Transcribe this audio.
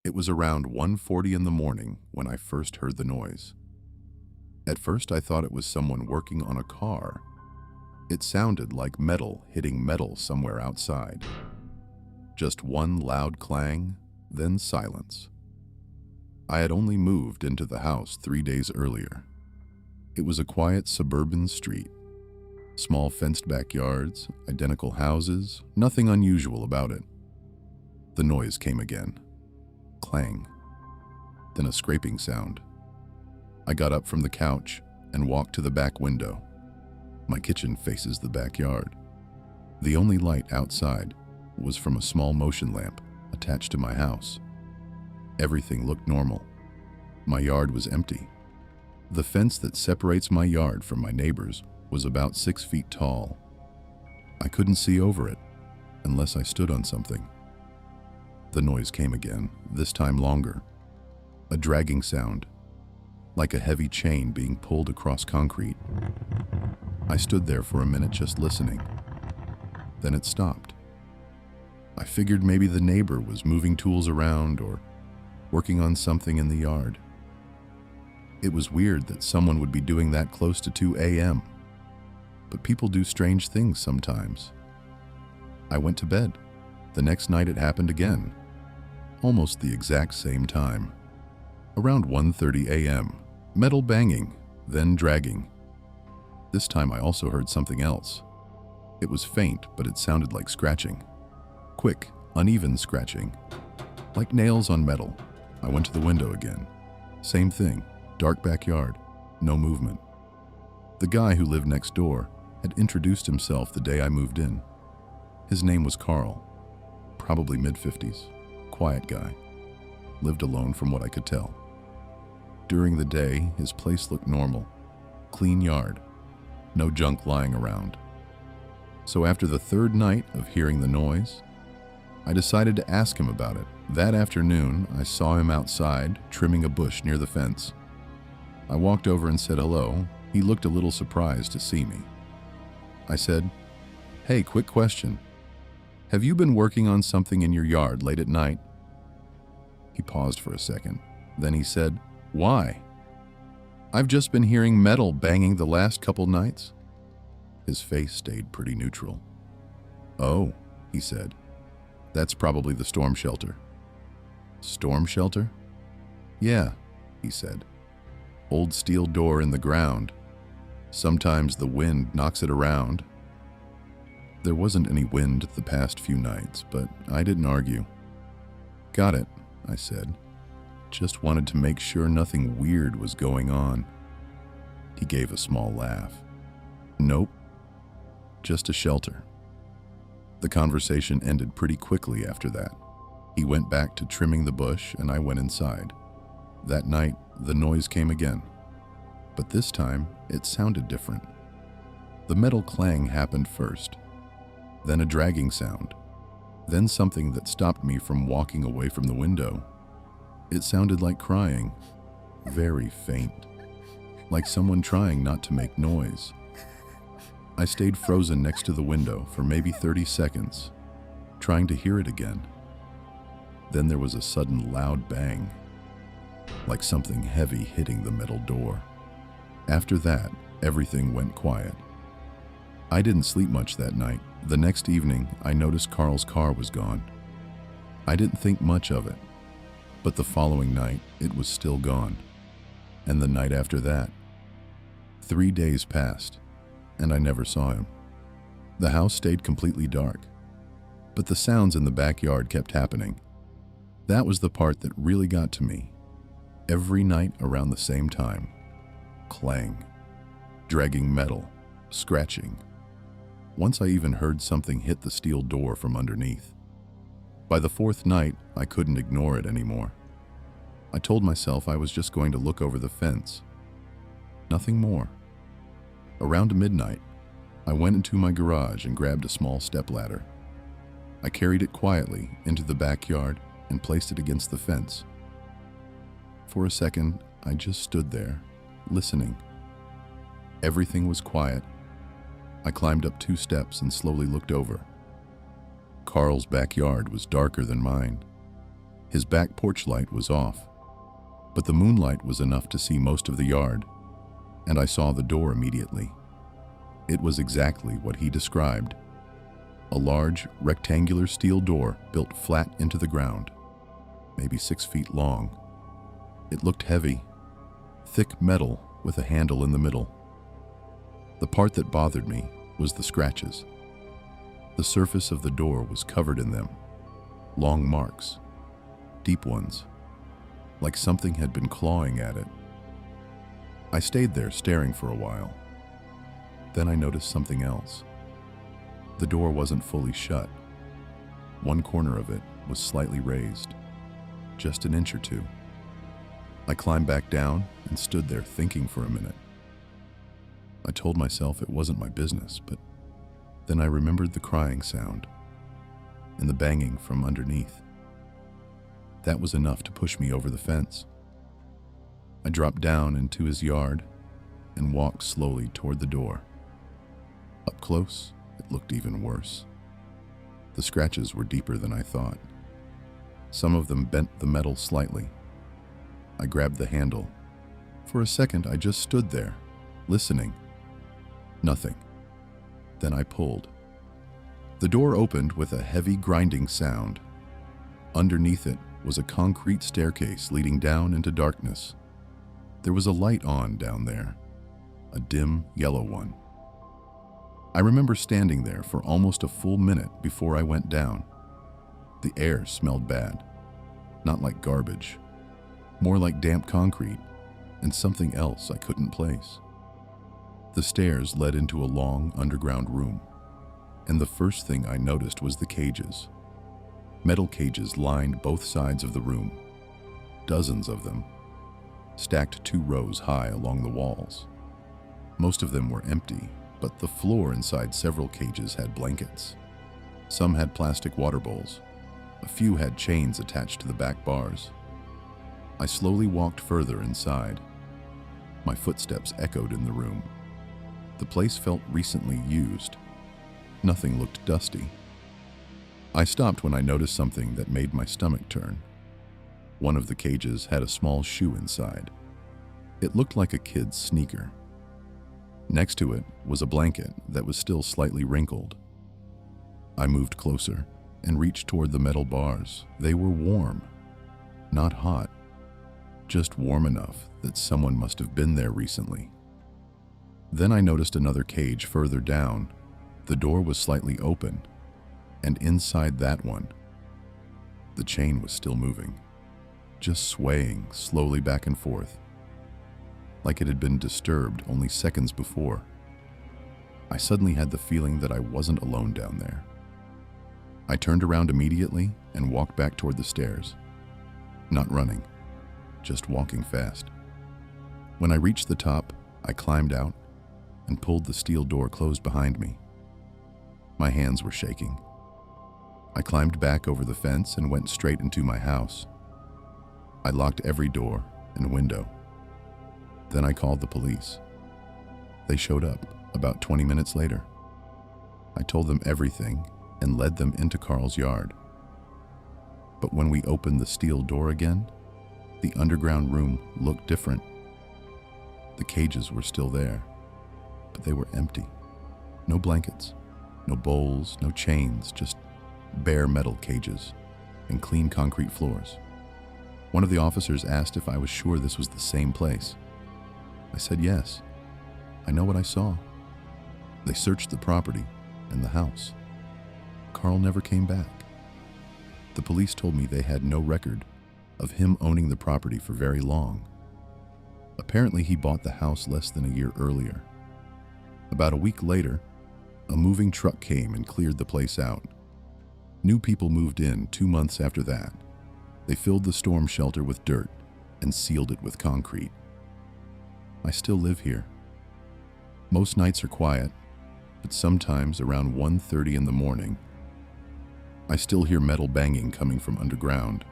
It was around 1:40 in the morning when I first heard the noise. At first I thought it was someone working on a car. It sounded like metal hitting metal somewhere outside. Just one loud clang, then silence. I had only moved into the house 3 days earlier. It was a quiet suburban street. Small fenced backyards, identical houses, nothing unusual about it. The noise came again. Clang. Then a scraping sound. I got up from the couch and walked to the back window. My kitchen faces the backyard. The only light outside was from a small motion lamp attached to my house. Everything looked normal. My yard was empty. The fence that separates my yard from my neighbor's was about 6 feet tall. I couldn't see over it unless I stood on something. The noise came again, this time longer. A dragging sound, like a heavy chain being pulled across concrete. I stood there for a minute just listening. Then it stopped. I figured maybe the neighbor was moving tools around or working on something in the yard. It was weird that someone would be doing that close to 2 a.m. But people do strange things sometimes. I went to bed. The next night it happened again. Almost the exact same time. Around 1:30 a.m., metal banging, then dragging. This time I also heard something else. It was faint, but it sounded like scratching. Quick, uneven scratching. Like nails on metal. I went to the window again. Same thing, dark backyard, no movement. The guy who lived next door had introduced himself the day I moved in. His name was Carl, probably mid-50s. Quiet guy. Lived alone from what I could tell. During the day, his place looked normal. Clean yard. No junk lying around. So after the third night of hearing the noise, I decided to ask him about it. That afternoon, I saw him outside, trimming a bush near the fence. I walked over and said hello. He looked a little surprised to see me. I said, "Hey, quick question. Have you been working on something in your yard late at night?" He paused for a second. Then he said, "Why?" "I've just been hearing metal banging the last couple nights." His face stayed pretty neutral. "Oh," he said, "that's probably the storm shelter." "Storm shelter?" "Yeah," he said. "Old steel door in the ground. Sometimes the wind knocks it around." There wasn't any wind the past few nights, but I didn't argue. "Got it," I said. "Just wanted to make sure nothing weird was going on." He gave a small laugh. "Nope, just a shelter." The conversation ended pretty quickly after that. He went back to trimming the bush and I went inside. That night, the noise came again. But this time, it sounded different. The metal clang happened first, then a dragging sound, then something that stopped me from walking away from the window. It sounded like crying, very faint, like someone trying not to make noise. I stayed frozen next to the window for maybe 30 seconds, trying to hear it again. Then there was a sudden loud bang, like something heavy hitting the metal door. After that, everything went quiet. I didn't sleep much that night. The next evening, I noticed Carl's car was gone. I didn't think much of it, but the following night, it was still gone. And the night after that. 3 days passed, and I never saw him. The house stayed completely dark, but the sounds in the backyard kept happening. That was the part that really got to me. Every night around the same time. Clang. Dragging metal. Scratching. Once I even heard something hit the steel door from underneath. By the fourth night, I couldn't ignore it anymore. I told myself I was just going to look over the fence. Nothing more. Around midnight, I went into my garage and grabbed a small stepladder. I carried it quietly into the backyard and placed it against the fence. For a second, I just stood there, listening. Everything was quiet. I climbed up 2 steps and slowly looked over. Carl's backyard was darker than mine. His back porch light was off, but the moonlight was enough to see most of the yard, and I saw the door immediately. It was exactly what he described. A large, rectangular steel door built flat into the ground, maybe 6 feet long. It looked heavy, thick metal with a handle in the middle. The part that bothered me was the scratches. The surface of the door was covered in them, long marks, deep ones, like something had been clawing at it. I stayed there staring for a while. Then I noticed something else. The door wasn't fully shut. One corner of it was slightly raised, just an inch or two. I climbed back down and stood there thinking for a minute. I told myself it wasn't my business, but then I remembered the crying sound and the banging from underneath. That was enough to push me over the fence. I dropped down into his yard and walked slowly toward the door. Up close, it looked even worse. The scratches were deeper than I thought. Some of them bent the metal slightly. I grabbed the handle. For a second, I just stood there, listening. Nothing. Then I pulled. The door opened with a heavy grinding sound. Underneath it was a concrete staircase leading down into darkness. There was a light on down there, a dim yellow one. I remember standing there for almost a full minute before I went down. The air smelled bad, not like garbage, more like damp concrete and something else I couldn't place. The stairs led into a long underground room, and the first thing I noticed was the cages. Metal cages lined both sides of the room, dozens of them, stacked 2 rows high along the walls. Most of them were empty, but the floor inside several cages had blankets. Some had plastic water bowls. A few had chains attached to the back bars. I slowly walked further inside. My footsteps echoed in the room. The place felt recently used. Nothing looked dusty. I stopped when I noticed something that made my stomach turn. One of the cages had a small shoe inside. It looked like a kid's sneaker. Next to it was a blanket that was still slightly wrinkled. I moved closer and reached toward the metal bars. They were warm, not hot, just warm enough that someone must have been there recently. Then I noticed another cage further down. The door was slightly open, and inside that one, the chain was still moving, just swaying slowly back and forth, like it had been disturbed only seconds before. I suddenly had the feeling that I wasn't alone down there. I turned around immediately and walked back toward the stairs. Not running, just walking fast. When I reached the top, I climbed out and pulled the steel door closed behind me. My hands were shaking. I climbed back over the fence and went straight into my house. I locked every door and window. Then I called the police. They showed up about 20 minutes later. I told them everything and led them into Carl's yard. But when we opened the steel door again, the underground room looked different. The cages were still there, but they were empty. No blankets, no bowls, no chains, just bare metal cages and clean concrete floors. One of the officers asked if I was sure this was the same place. I said yes. I know what I saw. They searched the property and the house. Carl never came back. The police told me they had no record of him owning the property for very long. Apparently, he bought the house less than a year earlier. About a week later, a moving truck came and cleared the place out. New people moved in 2 months after that. They filled the storm shelter with dirt and sealed it with concrete. I still live here. Most nights are quiet, but sometimes around 1:30 in the morning, I still hear metal banging coming from underground.